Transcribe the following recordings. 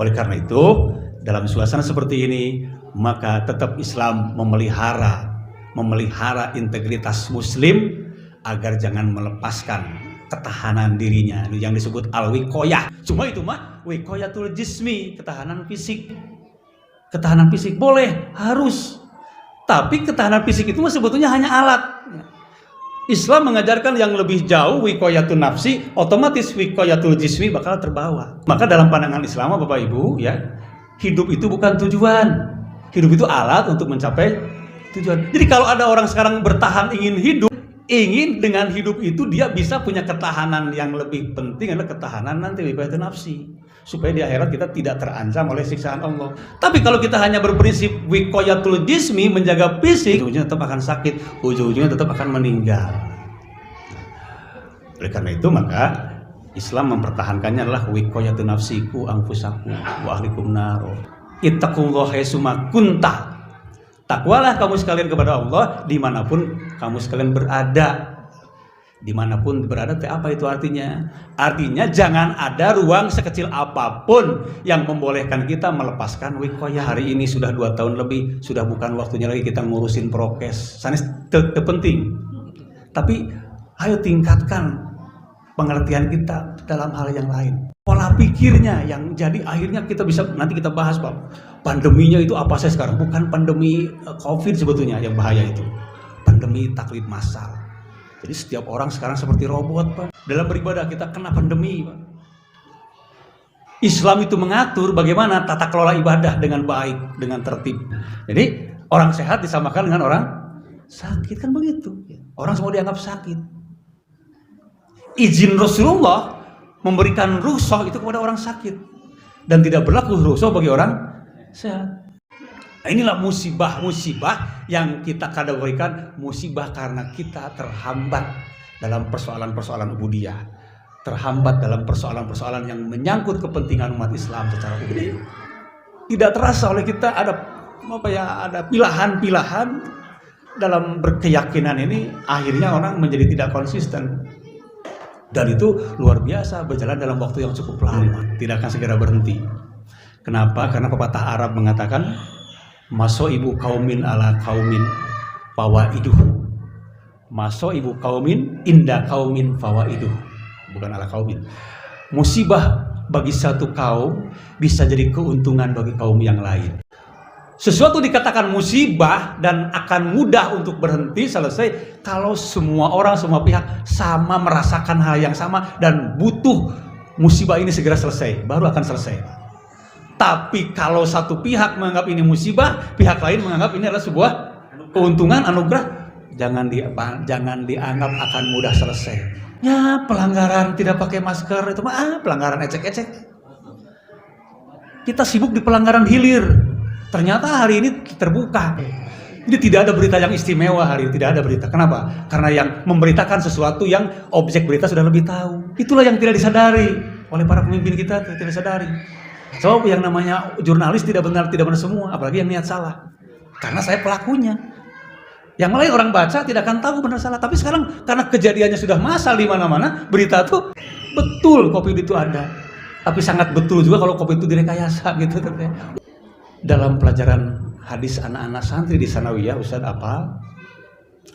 Oleh karena itu, dalam suasana seperti ini, maka tetap Islam memelihara integritas Muslim agar jangan melepaskan ketahanan dirinya, yang disebut al-wiqayah. Cuma itu mah wiqayatul jismi, ketahanan fisik. Ketahanan fisik boleh, harus. Tapi ketahanan fisik itu mah sebetulnya hanya alat. Islam mengajarkan yang lebih jauh, wiqayatun nafsi, otomatis wiqayatul jismi bakal terbawa. Maka dalam pandangan Islam, Bapak Ibu, ya, hidup itu bukan tujuan. Hidup itu alat untuk mencapai tujuan. Jadi kalau ada orang sekarang bertahan ingin hidup, ingin dengan hidup itu dia bisa punya ketahanan yang lebih penting adalah ketahanan nanti wiqayatun nafsi, supaya di akhirat kita tidak terancam oleh siksaan Allah. Tapi kalau kita hanya berprinsip wiqayatul jismi, menjaga fisik, ujung-ujungnya tetap akan sakit, ujung-ujungnya tetap akan meninggal. Oleh karena itu maka Islam mempertahankannya adalah wiqayatun nafsiku anfusaku wa ahlikum naro. Ittaqullaha haitsuma kunta. Takwalah kamu sekalian kepada Allah dimanapun kamu sekalian berada. Dimanapun berada, apa itu artinya? Artinya jangan ada ruang sekecil apapun yang membolehkan kita melepaskan wiqayah. Hari ini sudah 2 tahun lebih, sudah bukan waktunya lagi kita ngurusin prokes. Sanes penting. Tapi ayo tingkatkan pengertian kita dalam hal yang lain. Pola pikirnya yang jadi akhirnya kita bisa, nanti kita bahas Pak. Pandeminya itu apa sih sekarang? Bukan pandemi COVID sebetulnya yang bahaya itu. Pandemi taklid massal. Jadi setiap orang sekarang seperti robot, Pak. Dalam beribadah kita kena pandemi, Pak. Islam itu mengatur bagaimana tata kelola ibadah dengan baik, dengan tertib. Jadi orang sehat disamakan dengan orang sakit, kan begitu. Orang semua dianggap sakit. Izin Rasulullah memberikan rukhsah itu kepada orang sakit dan tidak berlaku rukhsah bagi orang sehat. Nah, inilah musibah-musibah yang kita kategorikan musibah karena kita terhambat dalam persoalan-persoalan ubudiyah, terhambat dalam persoalan-persoalan yang menyangkut kepentingan umat Islam secara umum. Tidak terasa oleh kita ada pilahan-pilahan dalam berkeyakinan ini, akhirnya orang menjadi tidak konsisten. Dan itu luar biasa, berjalan dalam waktu yang cukup lama, tidak akan segera berhenti. Kenapa? Karena pepatah Arab mengatakan maso ibu kaumin ala kaumin fawaiduh. Maso ibu kaumin inda kaumin fawaiduh. Bukan ala kaumin. Musibah bagi satu kaum bisa jadi keuntungan bagi kaum yang lain. Sesuatu dikatakan musibah dan akan mudah untuk berhenti selesai kalau semua orang, semua pihak sama merasakan hal yang sama dan butuh musibah ini segera selesai, baru akan selesai. Tapi kalau satu pihak menganggap ini musibah, pihak lain menganggap ini adalah sebuah keuntungan, anugerah, jangan dianggap akan mudah selesai. Ya, pelanggaran tidak pakai masker itu mah pelanggaran ecek-ecek. Kita sibuk di pelanggaran hilir. Ternyata hari ini terbuka. Jadi tidak ada berita yang istimewa hari ini, tidak ada berita. Kenapa? Karena yang memberitakan sesuatu yang objek berita sudah lebih tahu. Itulah yang tidak disadari oleh para pemimpin kita, tidak disadari. So, yang namanya jurnalis tidak benar semua, apalagi yang niat salah. Karena saya pelakunya. Yang lain orang baca tidak akan tahu benar salah. Tapi sekarang karena kejadiannya sudah massal di mana-mana, berita tuh betul COVID itu ada. Tapi sangat betul juga kalau COVID itu direkayasa gitu. Dalam pelajaran hadis anak-anak santri di Sanawiyah, Ustaz apa?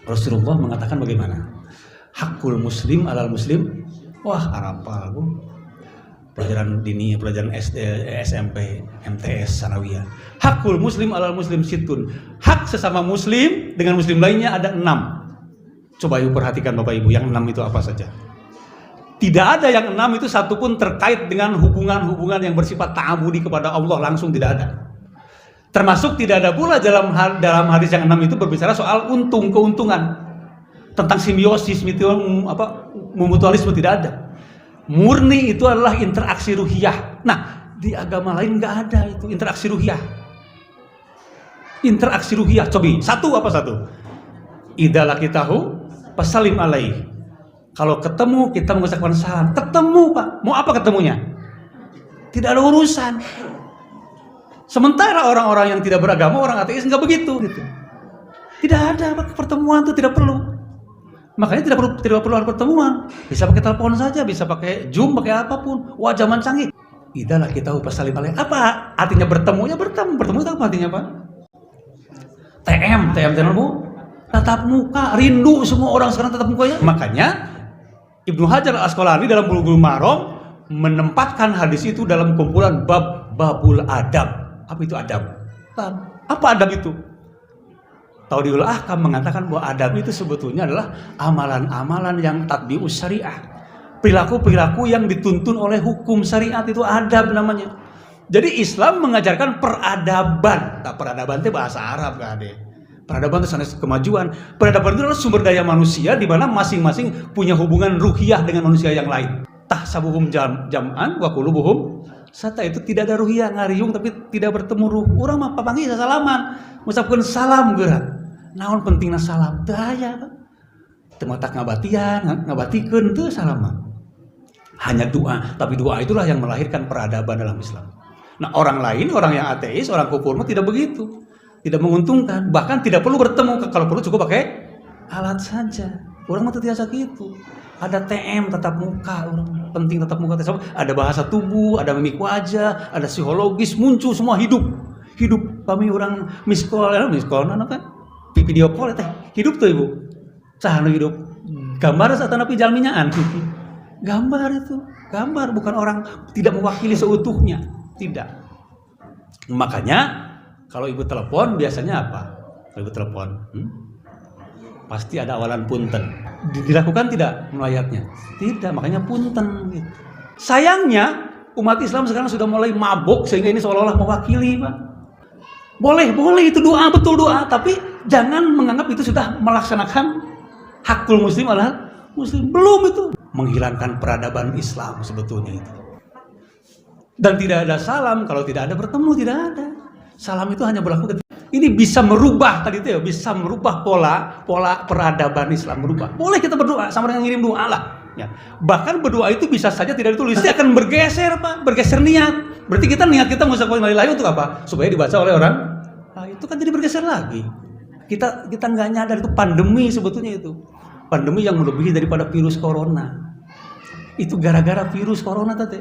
Rasulullah mengatakan bagaimana? Hakul muslim alal muslim. Wah, arapal bu. Pelajaran dini, pelajaran SD, SMP, MTS, Sanawiyah. Hakul muslim alal muslim situn. Hak sesama muslim dengan muslim lainnya ada 6. Coba yuk perhatikan Bapak Ibu, yang 6 itu apa saja? Tidak ada yang 6 itu satupun terkait dengan hubungan-hubungan yang bersifat ta'abudi kepada Allah, langsung tidak ada. Termasuk tidak ada pula dalam hadis yang 6 itu berbicara soal keuntungan. Tentang simbiosis, mutualisme tidak ada. Murni itu adalah interaksi ruhiyah. Nah, di agama lain nggak ada itu interaksi ruhiyah. Interaksi ruhiyah, coba satu apa satu? Idza laqitahu fasallim alaihi. Kalau ketemu kita mengucapkan salam. Ketemu Pak, mau apa ketemunya? Tidak ada urusan. Sementara orang-orang yang tidak beragama, orang ateis nggak begitu. Gitu. Tidak ada pertemuan itu tidak perlu. Makanya tidak perlu ada pertemuan. Bisa pakai telepon saja, bisa pakai Zoom, pakai apapun. Wah, zaman canggih. Idalah kita pasalim alaih. Apa artinya bertemu? Ya bertemu. Bertemu itu apa artinya, Pak? TM tatap muka. Rindu semua orang sekarang tatap mukanya. Makanya Ibnu Hajar Al-Asqalani dalam Bulughul Maram menempatkan hadis itu dalam kumpulan babul adab. Apa itu adab? Apa adab itu? Tauhidul Ahkam mengatakan bahwa adab itu sebetulnya adalah amalan-amalan yang tatbi'us syariah. Perilaku-perilaku yang dituntun oleh hukum syariat, itu adab namanya. Jadi Islam mengajarkan peradaban. Nah, peradaban itu bahasa Arab kan deh. Peradaban itu sanes kemajuan. Peradaban itu adalah sumber daya manusia di mana masing-masing punya hubungan ruhiyah dengan manusia yang lain. Tahsabuhum jam'an wa qulubuhum sata, itu tidak ada ruhiyah, ngariung tapi tidak bertemu ruh. Urang mah papanggih salaman, ngucapkeun salam geura. Naon pentingna salam? Teu aya, Pak. Teu matak ngabatian, ngabatikeun teu salam mah. Hanya doa, tapi doa itulah yang melahirkan peradaban dalam Islam. Nah, orang lain, orang yang ateis, orang kufur mah tidak begitu. Tidak menguntungkan, bahkan tidak perlu bertemu, kalau perlu cukup pakai alat saja. Orang mah teu tiasa kitu. Ada TM tatap muka, orang penting tatap muka. Ada bahasa tubuh, ada mimik wajah, ada psikologis, muncul semua hidup. Kami orang miskol nana kan? Video call teh hidup tuh Ibu. Sahanu hidup. Gambar satana pi jalminyaan. Gambar itu, gambar bukan orang, tidak mewakili seutuhnya, tidak. Makanya kalau Ibu telepon biasanya apa? Kalau Ibu telepon, pasti ada awalan punten. Dilakukan tidak melayatnya? Tidak, makanya punten gitu. Sayangnya umat Islam sekarang sudah mulai mabuk sehingga ini seolah-olah mewakili, Pak. Boleh itu doa, betul doa, tapi jangan menganggap itu sudah melaksanakan hakul muslim adalah muslim. Belum, itu menghilangkan peradaban Islam sebetulnya itu. Dan tidak ada salam kalau tidak ada bertemu, tidak ada. Salam itu hanya berlaku ketika ini bisa merubah tadi itu ya, bisa merubah pola peradaban Islam, merubah. Boleh kita berdoa sama dengan ngirim doa lah. Ya. Bahkan berdoa itu bisa saja tidak ditulis, dia akan bergeser, Pak, bergeser niat. Berarti kita niat kita mengucapkan la ilaha illallah untuk apa? Supaya dibaca oleh orang. Nah, itu kan jadi bergeser lagi. Kita nggak nyadar itu pandemi sebetulnya itu. Pandemi yang melebihi daripada virus corona. Itu gara-gara virus corona tadi.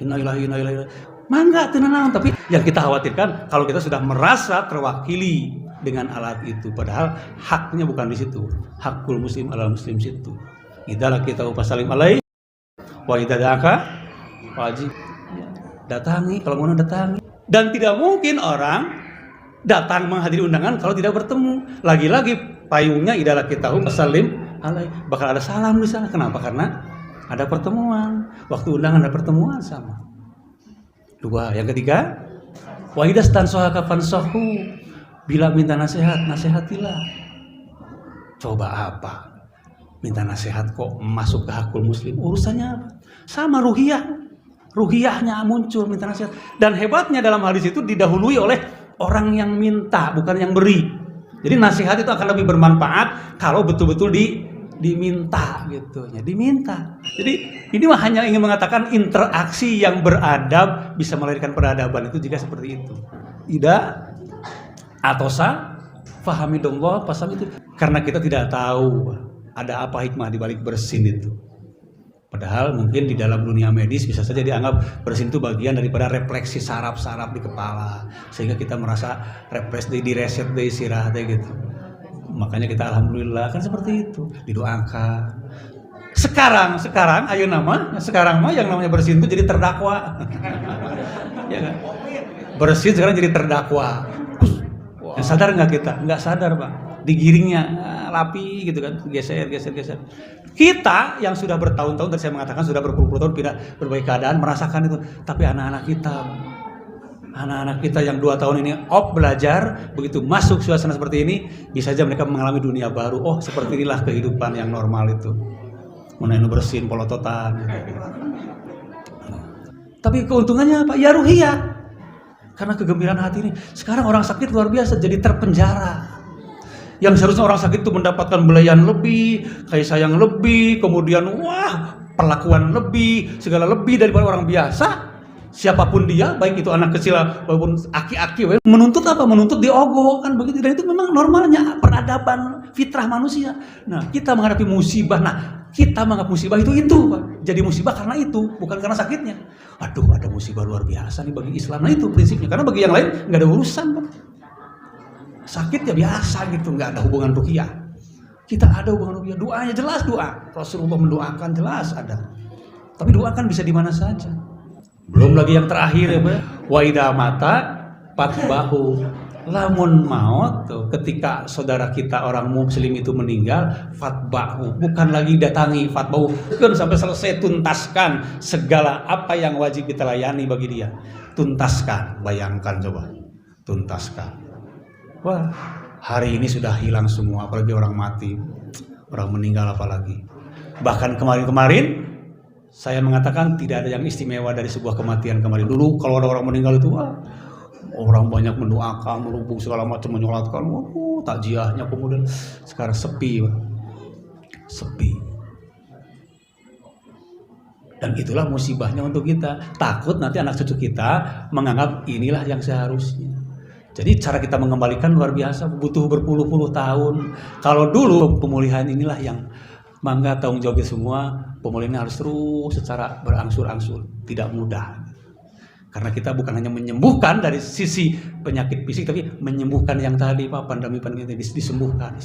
Inna ilaha mangga tenang, tapi yang kita khawatirkan kalau kita sudah merasa terwakili dengan alat itu, padahal haknya bukan di situ. Hakul muslim ala muslim situ. Idalah kita upasalim alaih wa idadaka wajib datangi, kalau mau datangi. Dan tidak mungkin orang datang menghadiri undangan kalau tidak bertemu. Lagi-lagi payungnya idalah kita upasalim alaih, bakal ada salam di sana. Kenapa? Karena ada pertemuan. Waktu undangan ada pertemuan sama. Dua, yang ketiga, wahidas tansohaka fansohu, bila minta nasihat, nasihatilah. Coba apa? Minta nasihat kok masuk ke hakul muslim, urusannya apa? Sama ruhiyahnya muncul minta nasihat. Dan hebatnya dalam hadis itu didahului oleh orang yang minta, bukan yang beri. Jadi nasihat itu akan lebih bermanfaat kalau betul-betul diminta gitu ya, diminta. Jadi ini mah hanya ingin mengatakan interaksi yang beradab bisa melahirkan peradaban itu jika seperti itu. Tidak atosa fahamidullah pasal itu, karena kita tidak tahu ada apa hikmah di balik bersin itu. Padahal mungkin di dalam dunia medis bisa saja dianggap bersin itu bagian daripada refleksi saraf-saraf di kepala, sehingga kita merasa refresh, direset, diistirahat gitu. Makanya kita alhamdulillah kan seperti itu, didoakan. Sekarang ayo sekarang mah yang namanya bersin itu jadi terdakwa. Ya kan? Bersin sekarang jadi terdakwa. Wow. Sadar nggak kita? Nggak sadar, Pak. Digiringnya rapi gitu kan, geser. Kita yang sudah bertahun-tahun, tadi saya mengatakan sudah berpuluh-puluh tahun berbagai keadaan merasakan itu, tapi anak-anak kita yang 2 tahun ini belajar, begitu masuk suasana seperti ini, bisa saja mereka mengalami dunia baru. Oh, seperti inilah kehidupan yang normal itu. Menaik bersin, polototan. Tapi keuntungannya apa? Ya ruhiyah. Karena kegembiraan hati ini. Sekarang orang sakit luar biasa, jadi terpenjara. Yang seharusnya orang sakit itu mendapatkan belayan lebih, kasih sayang lebih, kemudian perlakuan lebih, segala lebih daripada orang biasa. siapapun dia, baik itu anak kecil maupun aki-aki, menuntut apa? Menuntut diogoh, kan begitu. Dan itu memang normalnya peradaban fitrah manusia. Nah, kita menghadapi musibah, kita menganggap musibah itu Pak. Jadi musibah karena itu, bukan karena sakitnya. Aduh, ada musibah luar biasa nih bagi Islam. Nah, itu prinsipnya. Karena bagi yang lain nggak ada urusan, Pak. Sakit ya biasa gitu, nggak ada hubungan ruqyah. Kita ada hubungan ruqyah. Doanya jelas doa. Rasulullah mendoakan jelas ada. Tapi doa kan bisa di mana saja. Belum lagi yang terakhir ya Pak. Wa idza mata fatbahu. Lamun maut tuh, ketika saudara kita orang muslim itu meninggal, fatbahu, bukan lagi datangi, fatbahu kan sampai selesai, tuntaskan segala apa yang wajib kita layani bagi dia. Tuntaskan, bayangkan coba. Tuntaskan. Wah, hari ini sudah hilang semua, apalagi orang mati, orang meninggal apalagi. Bahkan kemarin-kemarin saya mengatakan tidak ada yang istimewa dari sebuah kematian kemarin. Dulu kalau ada orang meninggal itu, wah, orang banyak mendoakan, melubung segala macam, menyolatkan, takziahnya. Kemudian sekarang sepi, sepi. Dan itulah musibahnya untuk kita. Takut nanti anak cucu kita menganggap inilah yang seharusnya. Jadi cara kita mengembalikan luar biasa, butuh berpuluh-puluh tahun. Kalau dulu pemulihan inilah yang mangga tanggung jawab semua, pemulihan harus terus secara berangsur-angsur, tidak mudah. Karena kita bukan hanya menyembuhkan dari sisi penyakit fisik, tapi menyembuhkan yang tadi Pak, pandemi disembuhkan.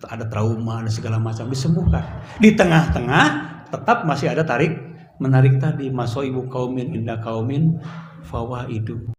Ada trauma, ada segala macam disembuhkan. Di tengah-tengah tetap masih ada tarik menarik tadi, masoibu kaumin inda kaumin fawaidu.